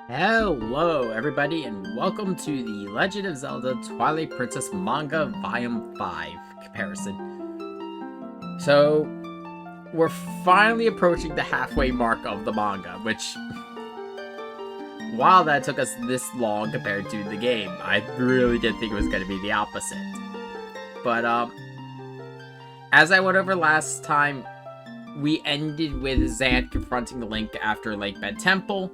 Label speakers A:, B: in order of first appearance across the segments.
A: Hello, everybody, and welcome to the Legend of Zelda Twilight Princess Manga Volume 5 comparison. So, we're finally approaching the halfway mark of the manga, which, while that took us this long compared to the game, I really did think it was going to be the opposite. But, as I went over last time, we ended with Zant confronting Link after Lake Bed Temple.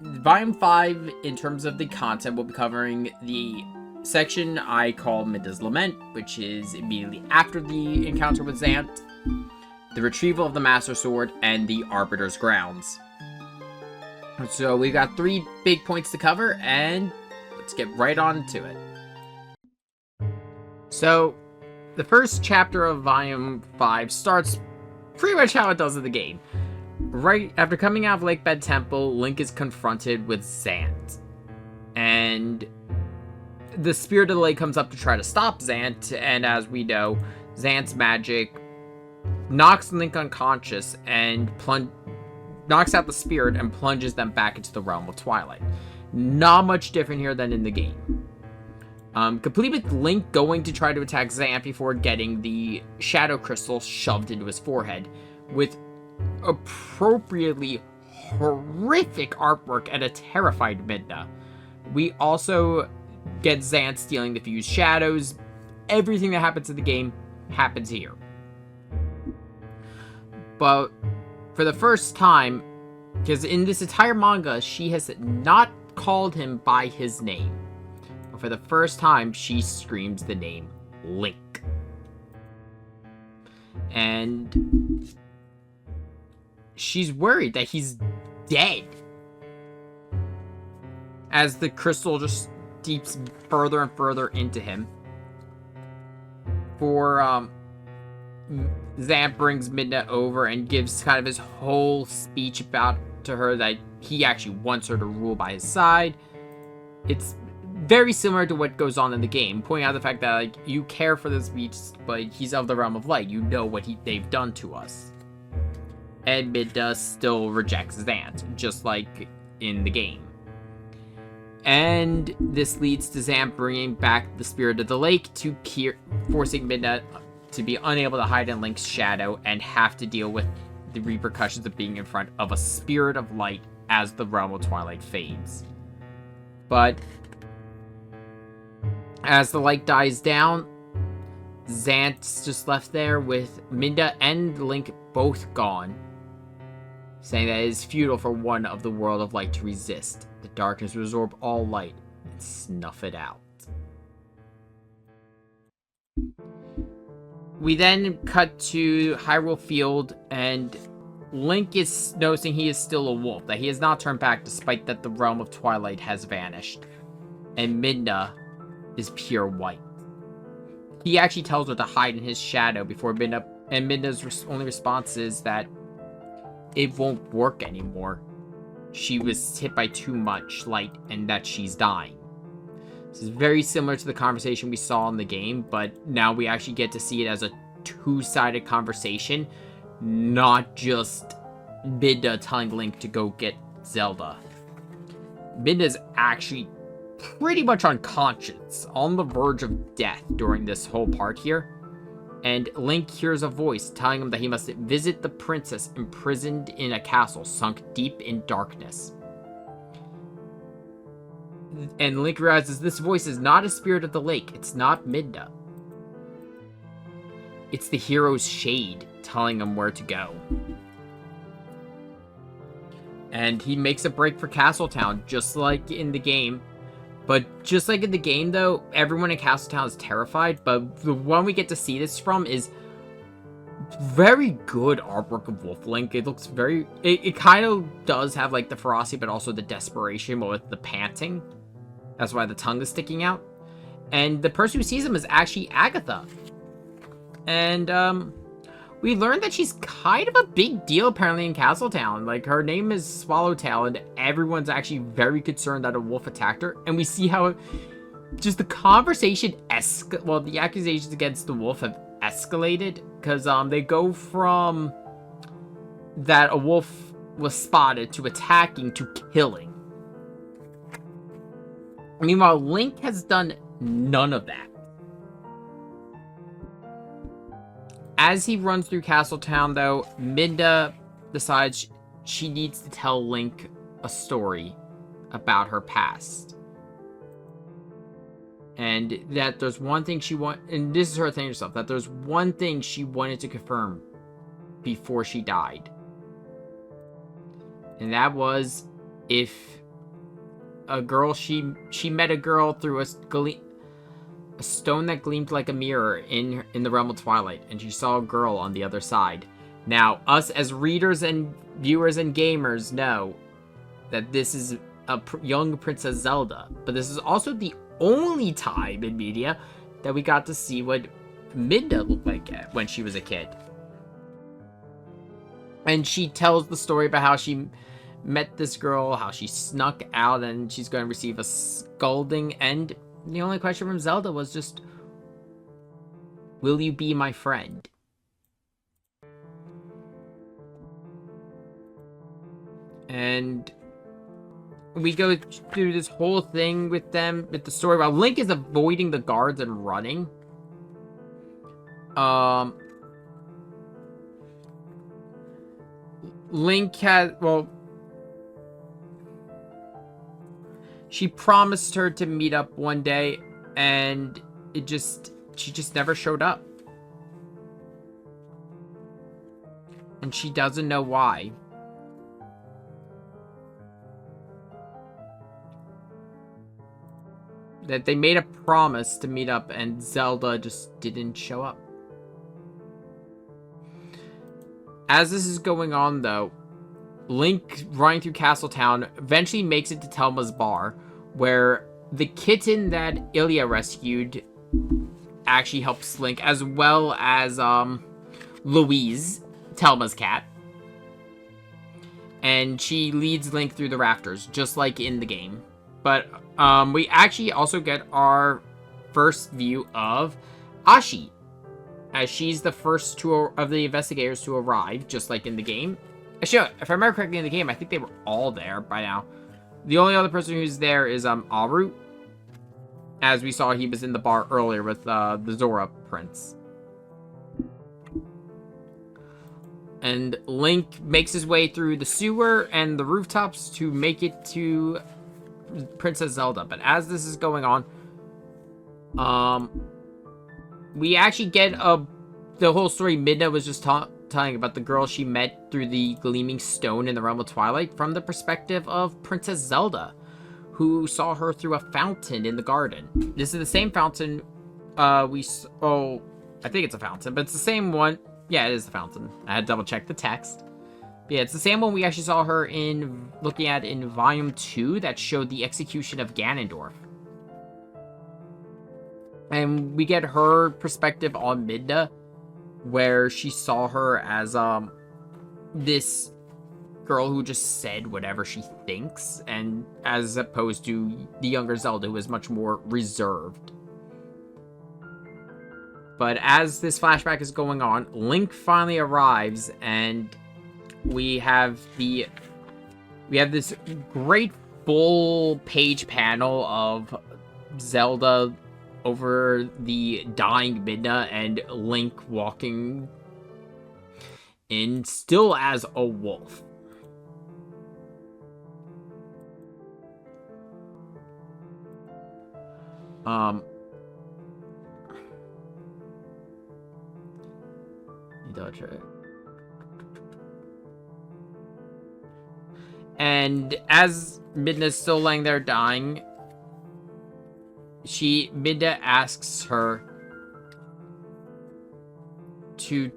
A: Volume 5, in terms of the content, will be covering the section I call Midna's Lament, which is immediately after the encounter with Zant, the retrieval of the Master Sword, and the Arbiter's Grounds. So we've got 3 big points to cover, and let's get right on to it. So, the first chapter of Volume 5 starts pretty much how it does in the game. Right after coming out of Lake Bed Temple, Link is confronted with Zant. And the Spirit of the Lake comes up to try to stop Zant, and as we know, Zant's magic knocks Link unconscious and knocks out the spirit and plunges them back into the realm of Twilight. Not much different here than in the game. Complete with Link going to try to attack Zant before getting the Shadow Crystal shoved into his forehead, with appropriately horrific artwork and a terrified Midna. We also get Zant stealing the fused shadows. Everything that happens in the game happens here. But for the first time, because in this entire manga, she has not called him by his name. But for the first time, she screams the name Link. And she's worried that he's dead, as the crystal just deeps further and further into him. Zant brings Midna over and gives kind of his whole speech to her that he actually wants her to rule by his side. It's very similar to what goes on in the game, pointing out the fact that you care for this beast, but he's of the realm of light. You know what they've done to us. And Midna still rejects Zant, just like in the game. And this leads to Zant bringing back the Spirit of the Lake to forcing Midna to be unable to hide in Link's shadow and have to deal with the repercussions of being in front of a Spirit of Light as the realm of Twilight fades. But as the light dies down, Zant's just left there with Midna and Link both gone, saying that it is futile for one of the world of light to resist. The darkness will absorb all light and snuff it out. We then cut to Hyrule Field, and Link is noticing he is still a wolf, that he has not turned back despite that the realm of Twilight has vanished. And Midna is pure white. He actually tells her to hide in his shadow before Midna, and Midna's only response is that it won't work anymore. She was hit by too much light and that she's dying. This is very similar to the conversation we saw in the game, but now we actually get to see it as a two-sided conversation, not just Midna telling Link to go get Zelda. Midna's actually pretty much unconscious, on the verge of death during this whole part here. And Link hears a voice telling him that he must visit the princess imprisoned in a castle sunk deep in darkness. And Link realizes this voice is not a Spirit of the Lake. It's not Midna. It's the hero's shade telling him where to go. And he makes a break for Castletown, just like in the game. But just like in the game, though, everyone in Castletown is terrified. But the one we get to see this from is very good artwork of Wolf Link. It looks very... It kind of does have, like, the ferocity, but also the desperation with the panting. That's why the tongue is sticking out. And the person who sees him is actually Agatha. And, we learned that she's kind of a big deal, apparently, in Castletown. Like, her name is Swallowtail, and everyone's actually very concerned that a wolf attacked her. And we see how just the conversation the accusations against the wolf have escalated. Because, they go from that a wolf was spotted to attacking to killing. Meanwhile, Link has done none of that. As he runs through Castletown, though, Midna decides she needs to tell Link a story about her past. And that there's one thing and this is her thing herself, that there's one thing she wanted to confirm before she died. And that was if a girl, she met a girl through a stone that gleamed like a mirror in the realm of Twilight, and she saw a girl on the other side. Now, us as readers and viewers and gamers know that this is a young Princess Zelda, but this is also the only time in media that we got to see what Midna looked like when she was a kid. And she tells the story about how she met this girl, how she snuck out, and she's going to receive a scolding, and the only question from Zelda was just, will you be my friend? And we go through this whole thing with them, with the story while Link is avoiding the guards and running. Link has, well, she promised her to meet up one day, and she just never showed up. And she doesn't know why. That they made a promise to meet up, and Zelda just didn't show up. As this is going on, though, Link, running through Castletown, eventually makes it to Telma's bar, where the kitten that Ilya rescued actually helps Link, as well as Louise, Telma's cat. And she leads Link through the rafters, just like in the game. But we actually also get our first view of Ashi, as she's the first of the investigators to arrive, just like in the game. Actually, if I remember correctly in the game, I think they were all there by now. The only other person who's there is Aru. As we saw, he was in the bar earlier with the Zora prince. And Link makes his way through the sewer and the rooftops to make it to Princess Zelda. But as this is going on, we actually get the whole story Midna was just telling about the girl she met through the gleaming stone in the realm of Twilight from the perspective of Princess Zelda, who saw her through a fountain in the garden. This is the same fountain I think it's a fountain, but it's the same one. Yeah, it is the fountain. I had to double check the text. But yeah, it's the same one we actually saw her looking at in Volume 2 that showed the execution of Ganondorf. And we get her perspective on Midna, where she saw her as this girl who just said whatever she thinks, and as opposed to the younger Zelda, who is much more reserved. But as this flashback is going on, Link finally arrives, and we have this great full page panel of Zelda over the dying Midna and Link walking in still as a wolf. And as Midna's still laying there dying, Midna asks her to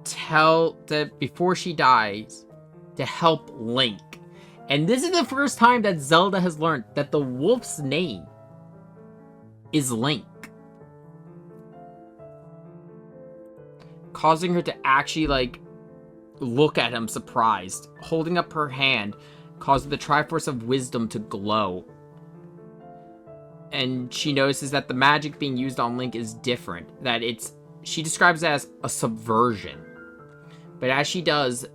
A: tell that before she dies, to help Link. And this is the first time that Zelda has learned that the wolf's name is Link, causing her to actually look at him surprised. Holding up her hand caused the Triforce of Wisdom to glow. And she notices that the magic being used on Link is different. That she describes it as a subversion. But as she does,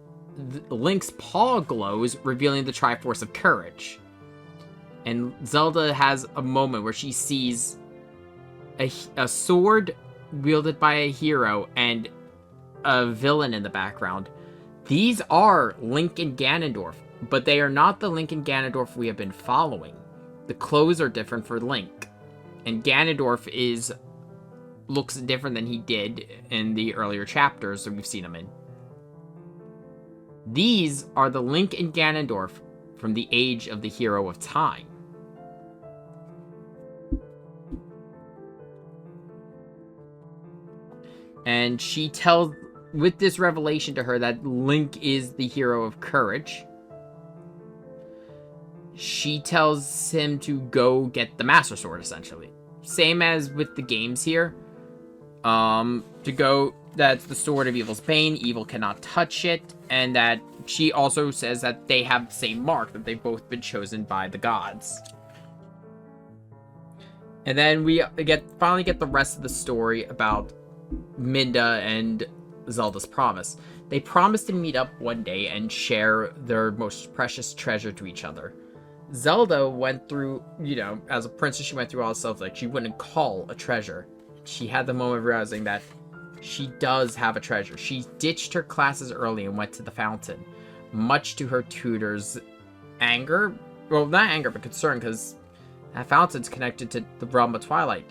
A: Link's paw glows, revealing the Triforce of Courage. And Zelda has a moment where she sees a sword wielded by a hero and a villain in the background. These are Link and Ganondorf, but they are not the Link and Ganondorf we have been following. The clothes are different for Link, and Ganondorf looks different than he did in the earlier chapters that we've seen him in. These are the Link and Ganondorf from the age of the Hero of Time. And she tells, with this revelation to her, that Link is the hero of courage. She tells him to go get the Master Sword, essentially. Same as with the games here. That's the Sword of Evil's Bane, evil cannot touch it, and that she also says that they have the same mark, that they've both been chosen by the gods. And then we finally get the rest of the story about Midna and Zelda's promise. They promised to meet up one day and share their most precious treasure to each other. Zelda went through, as a princess, she went through all this stuff, like she wouldn't call a treasure. She had the moment of realizing that she does have a treasure. She ditched her classes early and went to the fountain, much to her tutor's anger. Well, not anger, but concern, because that fountain's connected to the realm of Twilight,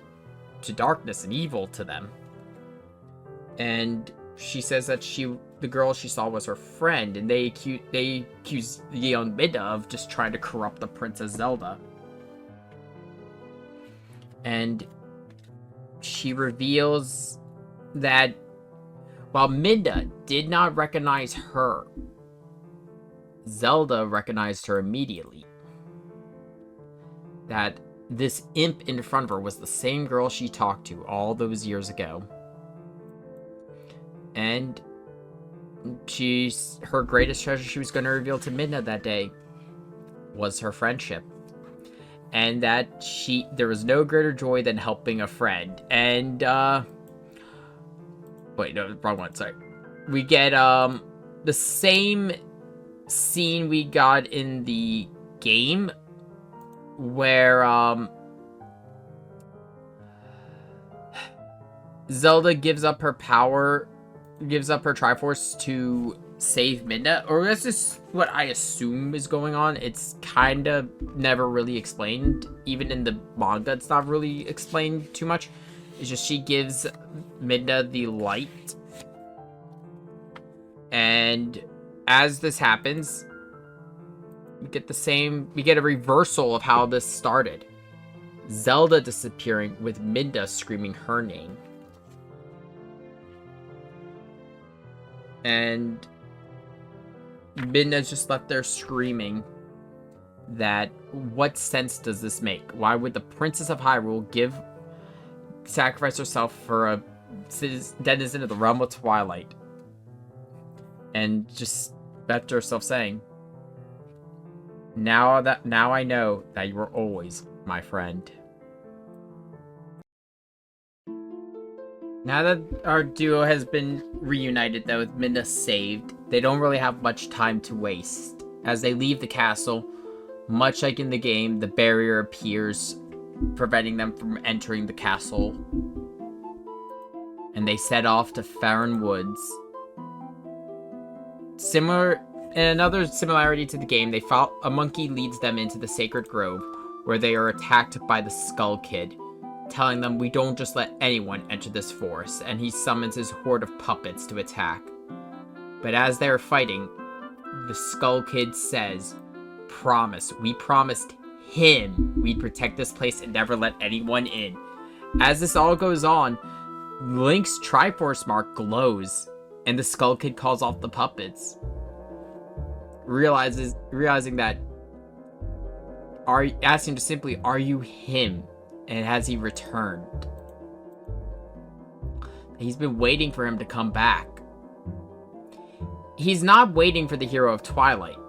A: to darkness and evil to them. And she says that the girl she saw was her friend, and they accuse the young Midna of just trying to corrupt the Princess Zelda. And she reveals that while Midna did not recognize her, Zelda recognized her immediately. That this imp in front of her was the same girl she talked to all those years ago. And her greatest treasure she was going to reveal to Midna that day was her friendship. And that there was no greater joy than helping a friend. And, wait, no, wrong one, sorry. We get, the same scene we got in the game, where, Zelda gives up her Triforce to save Midna, or that's just what I assume is going on. It's kind of never really explained. Even in the manga, it's not really explained too much. It's just she gives Midna the light. And as this happens, we get a reversal of how this started. Zelda disappearing with Midna screaming her name. And Midna's just left there screaming that what sense does this make? Why would the Princess of Hyrule sacrifice herself for a denizen of the realm of Twilight? And just left herself saying, now I know that you were always my friend. Now that our duo has been reunited, though, with Midna saved, they don't really have much time to waste. As they leave the castle, much like in the game, the barrier appears, preventing them from entering the castle. And they set off to Faron Woods. Another similarity to the game, a monkey leads them into the Sacred Grove, where they are attacked by the Skull Kid, telling them we don't just let anyone enter this forest, and he summons his horde of puppets to attack. But as they're fighting, the Skull Kid says, we promised him we'd protect this place and never let anyone in. As this all goes on, Link's Triforce mark glows, and the Skull Kid calls off the puppets. Realizing that, asking just simply, are you him? And has he returned? He's been waiting for him to come back. He's not waiting for the hero of Twilight.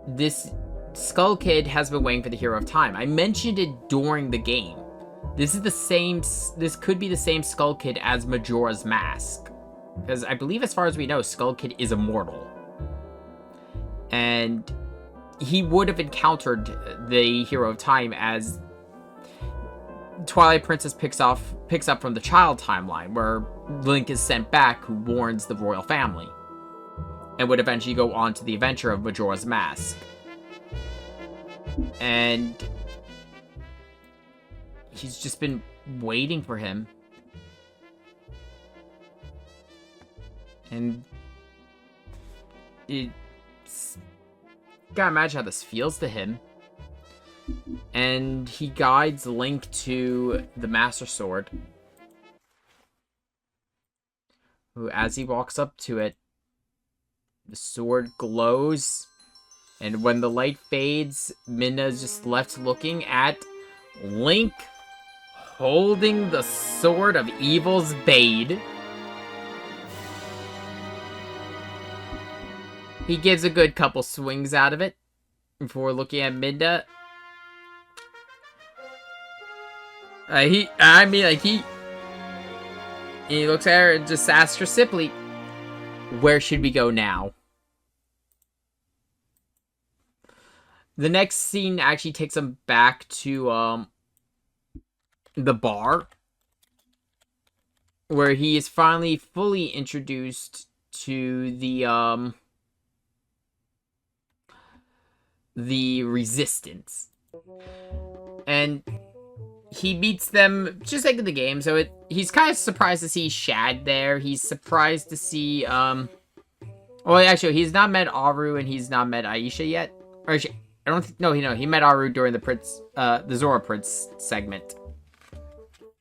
A: This Skull Kid has been waiting for the hero of time. I mentioned it during the game. This could be the same Skull Kid as Majora's Mask. Because I believe, as far as we know, Skull Kid is immortal. And he would have encountered the Hero of Time as Twilight Princess picks up from the child timeline, where Link is sent back, who warns the royal family, and would eventually go on to the adventure of Majora's Mask. And he's just been waiting for him. And it's... gotta imagine how this feels to him. And he guides Link to the Master Sword, who, as he walks up to it, the sword glows, and when the light fades, Midna is just left looking at Link holding the Sword of Evil's Bane. He gives a good couple swings out of it before looking at Midna. He looks at her and just asks her simply, "Where should we go now?" The next scene actually takes him back to the bar, where he is finally fully introduced to the Resistance. And he meets them just like in the game, so he's kind of surprised to see Shad there. He's surprised to see, well, actually, he's not met Aru and he's not met Aisha yet. Or, I don't think, no, he met Aru during the Zora Prince segment.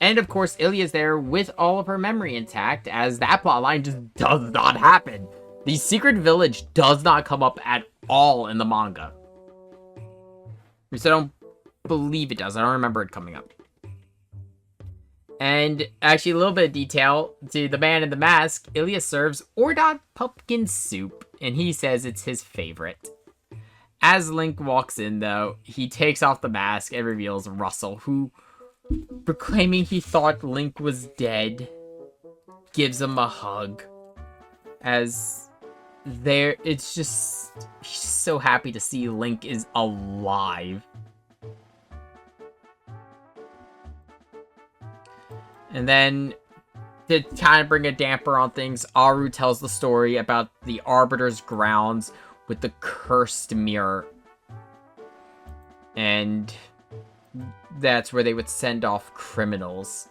A: And, of course, Ilya's there with all of her memory intact, as that plotline just does not happen. The secret village does not come up at all in the manga. So I don't believe it does. I don't remember it coming up. And actually, a little bit of detail to the man in the mask. Ilya serves Ordot pumpkin soup, and he says it's his favorite. As Link walks in, though, he takes off the mask and reveals Russell, who, proclaiming he thought Link was dead, gives him a hug. As it's just, he's just so happy to see Link is alive. And then, to kind of bring a damper on things, Aru tells the story about the Arbiter's grounds with the cursed mirror. And that's where they would send off criminals.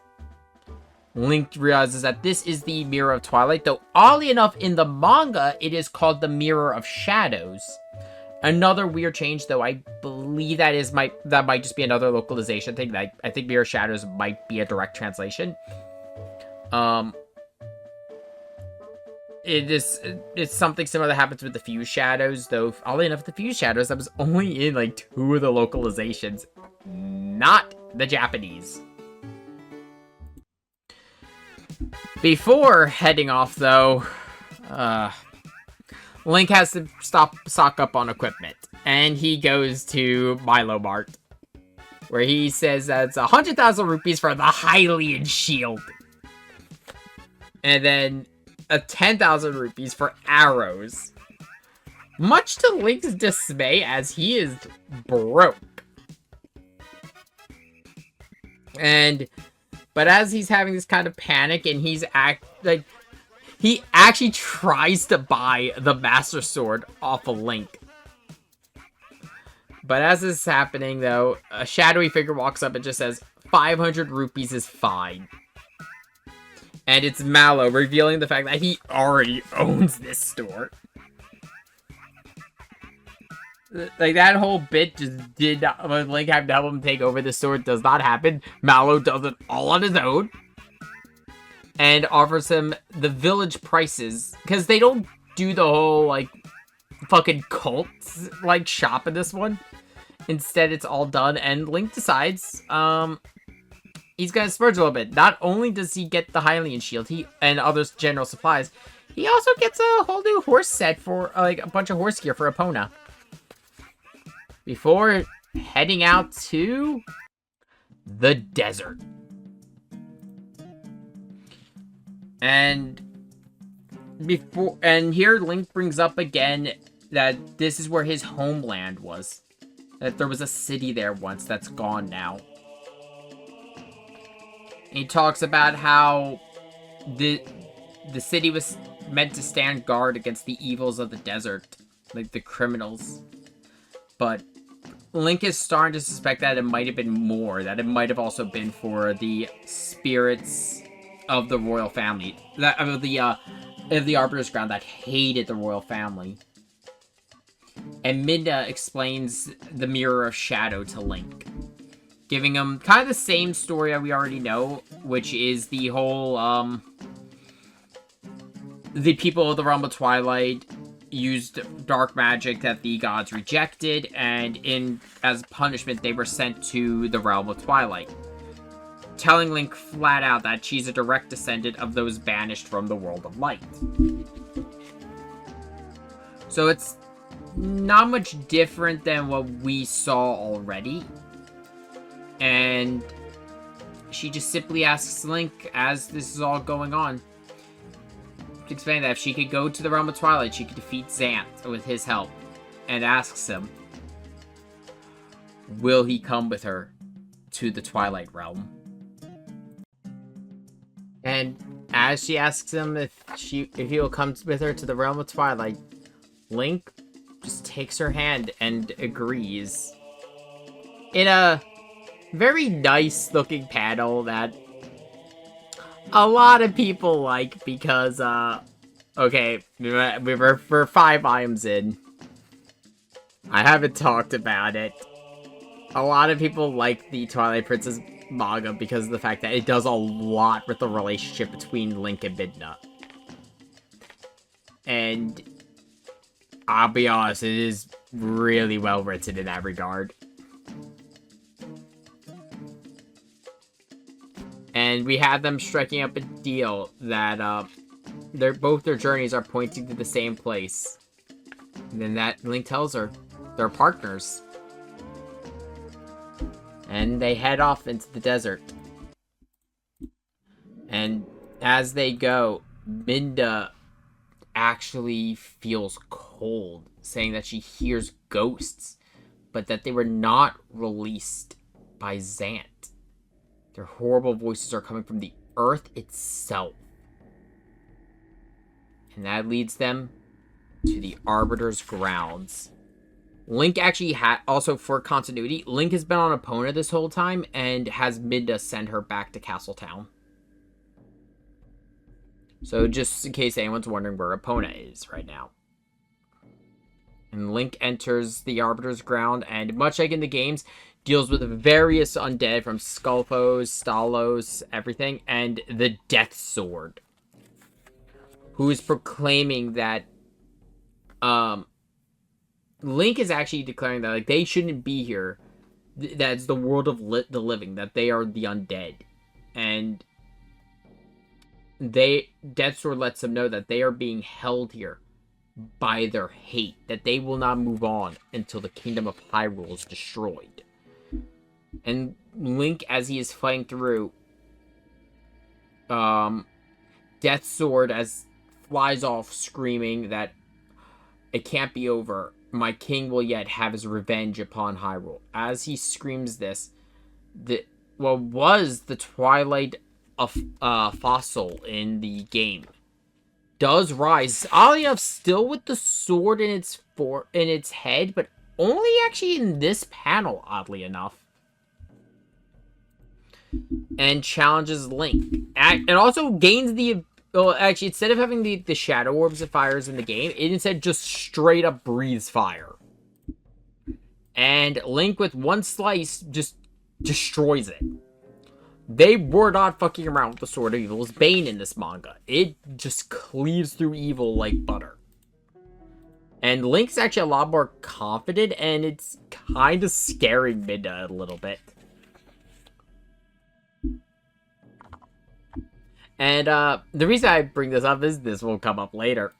A: Link realizes that this is the Mirror of Twilight, though oddly enough, in the manga, it is called the Mirror of Shadows. Another weird change, though, I believe that might just be another localization thing. I think Mirror of Shadows might be a direct translation. It's something similar that happens with the Fuse Shadows, though oddly enough, the Fuse Shadows, that was only in like 2 of the localizations, not the Japanese. Before heading off, though, Link has to stock up on equipment, and he goes to Milo Mart, where he says that's 100,000 rupees for the Hylian shield, and then 10,000 rupees for arrows. Much to Link's dismay, as he is broke. But as he's having this kind of panic, and he actually tries to buy the Master Sword off of Link. But as this is happening, though, a shadowy figure walks up and just says, 500 rupees is fine. And it's Mallow, revealing the fact that he already owns this store. Like, that whole bit just did not, when Link having to help him take over the sword does not happen. Mallow does it all on his own. And offers him the village prices. Because they don't do the whole, like, fucking cult, like, shop in this one. Instead, it's all done. And Link decides, he's gonna splurge a little bit. Not only does he get the Hylian shield and other general supplies, he also gets a whole new horse set for, like, a bunch of horse gear for Epona. Before heading out to the desert. And here Link brings up again that this is where his homeland was. That there was a city there once that's gone now. And he talks about how the city was meant to stand guard against the evils of the desert, like the criminals. But Link is starting to suspect that it might have been more, that it might have also been for the spirits of the royal family, of the Arbiter's Ground that hated the royal family. And Midna explains the Mirror of Shadow to Link, giving him kind of the same story that we already know, which is the whole, the people of the Realm of Twilight used dark magic that the gods rejected, and as punishment, they were sent to the Realm of Twilight, telling Link flat out that she's a direct descendant of those banished from the World of Light. So it's not much different than what we saw already. And she just simply asks Link, as this is all going on, to explain that if she could go to the Realm of Twilight, she could defeat Zant with his help. And asks him, will he come with her to the Twilight Realm? And as she asks him if he will come with her to the Realm of Twilight, Link just takes her hand and agrees. In a very nice looking panel that a lot of people like, because, okay, we're 5 items in. I haven't talked about it. A lot of people like the Twilight Princess manga because of the fact that it does a lot with the relationship between Link and Midna. And I'll be honest, it is really well written in that regard. And we have them striking up a deal that both their journeys are pointing to the same place. And then that Link tells her they're partners. And they head off into the desert. And as they go, Midna actually feels cold, saying that she hears ghosts, but that they were not released by Zant. Their horrible voices are coming from the earth itself. And that leads them to the Arbiter's grounds. Link actually also, for continuity, Link has been on Epona this whole time and has Midna send her back to Castletown. So just in case anyone's wondering where Epona is right now. And Link enters the Arbiter's ground, and much like in the games, deals with various undead from Skulpos, Stalos, everything, and the Death Sword, who is proclaiming that Link is actually declaring that like they shouldn't be here. That's the world of the living, that they are the undead. And Death Sword lets them know that they are being held here by their hate, that they will not move on until the kingdom of Hyrule is destroyed. And Link, as he is fighting through, Death Sword flies off screaming that it can't be over. My king will yet have his revenge upon Hyrule. As he screams this, what was the Twilight fossil in the game does rise. Oddly enough, still with the sword in its head, but only actually in this panel, oddly enough. And challenges Link. And also gains the... Well, actually, instead of having the shadow orbs that fires in the game, it instead just straight up breathes fire. And Link, with one slice, just destroys it. They were not fucking around with the Sword of Evil's Bane in this manga. It just cleaves through evil like butter. And Link's actually a lot more confident, and it's kind of scaring Midna a little bit. And the reason I bring this up is this will come up later.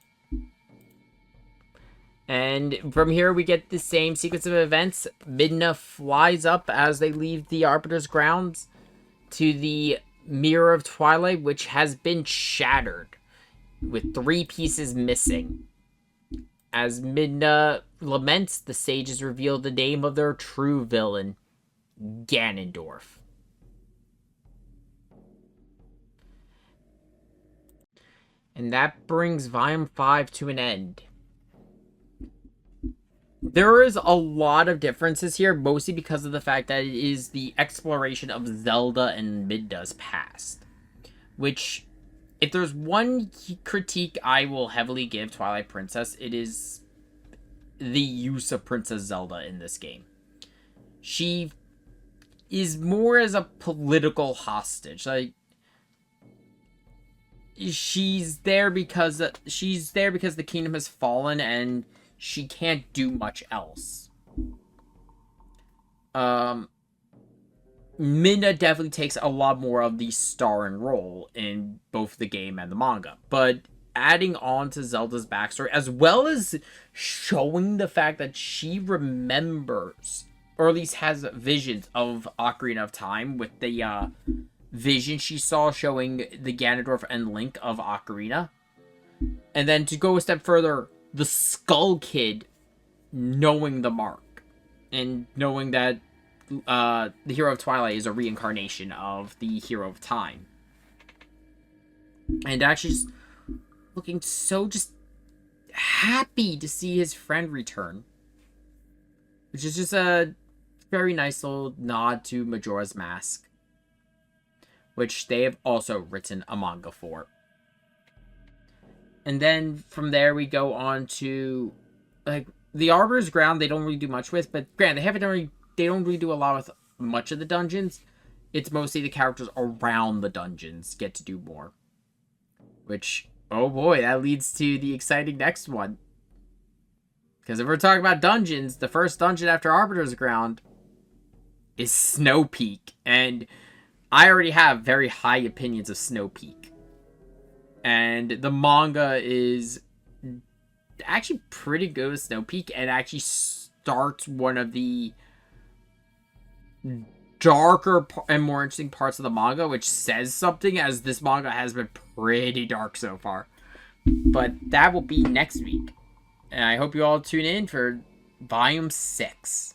A: And from here we get the same sequence of events. Midna flies up as they leave the Arbiter's grounds to the Mirror of Twilight, which has been shattered with 3 pieces missing. As Midna laments, the sages reveal the name of their true villain, Ganondorf. And that brings Volume 5 to an end. There is a lot of differences here, mostly because of the fact that it is the exploration of Zelda and Midna's past. Which, if there's one critique I will heavily give Twilight Princess, it is the use of Princess Zelda in this game. She is more as a political hostage. Like, she's there because the kingdom has fallen and she can't do much else. Midna definitely takes a lot more of the starring role in both the game and the manga, but adding on to Zelda's backstory, as well as showing the fact that she remembers, or at least has visions of Ocarina of Time, with the vision she saw showing the Ganondorf and Link of Ocarina. And then to go a step further, the Skull Kid knowing the mark, and knowing that the Hero of Twilight is a reincarnation of the Hero of Time. And actually just looking so just happy to see his friend return. Which is just a very nice little nod to Majora's Mask, which they have also written a manga for. And then from there we go on to, like, the Arbiter's Ground they don't really do much with, but granted, they don't really do a lot with much of the dungeons. It's mostly the characters around the dungeons get to do more. Which, oh boy, that leads to the exciting next one. Because if we're talking about dungeons, the first dungeon after Arbiter's Ground is Snow Peak. And I already have very high opinions of Snow Peak. And the manga is actually pretty good with Snow Peak, and actually starts one of the darker and more interesting parts of the manga, which says something, as this manga has been pretty dark so far. But that will be next week. And I hope you all tune in for Volume 6.